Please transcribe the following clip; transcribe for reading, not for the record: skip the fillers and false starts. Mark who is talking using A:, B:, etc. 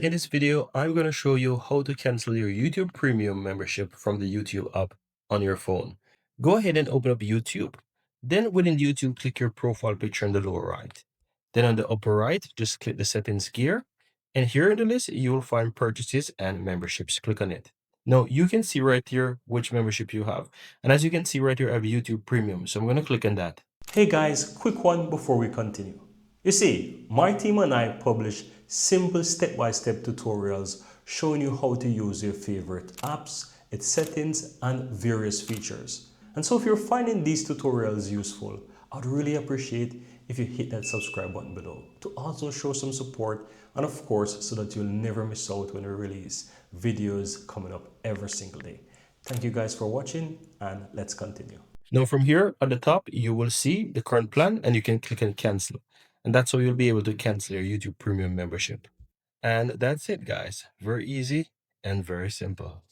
A: In this video, I'm going to show you how to cancel your YouTube Premium membership from the YouTube app on your phone. Go ahead and open up YouTube. Then within YouTube, click your profile picture in the lower right. Then on the upper right, just click the settings gear. And here in the list, you will find purchases and memberships. Click on it. Now you can see right here which membership you have. And as you can see right here, I have YouTube Premium. So I'm going to click on that.
B: Hey guys, quick one before we continue. You see, my team and I publish simple step-by-step tutorials showing you how to use your favorite apps, its settings, and various features. And so if you're finding these tutorials useful, I'd really appreciate if you hit that subscribe button below to also show some support, and of course, so that you'll never miss out when we release videos coming up every single day. Thank you guys for watching, and let's continue.
A: Now from here at the top, you will see the current plan and you can click on cancel. And that's how you'll be able to cancel your YouTube Premium membership. And that's it, guys. Very easy and very simple.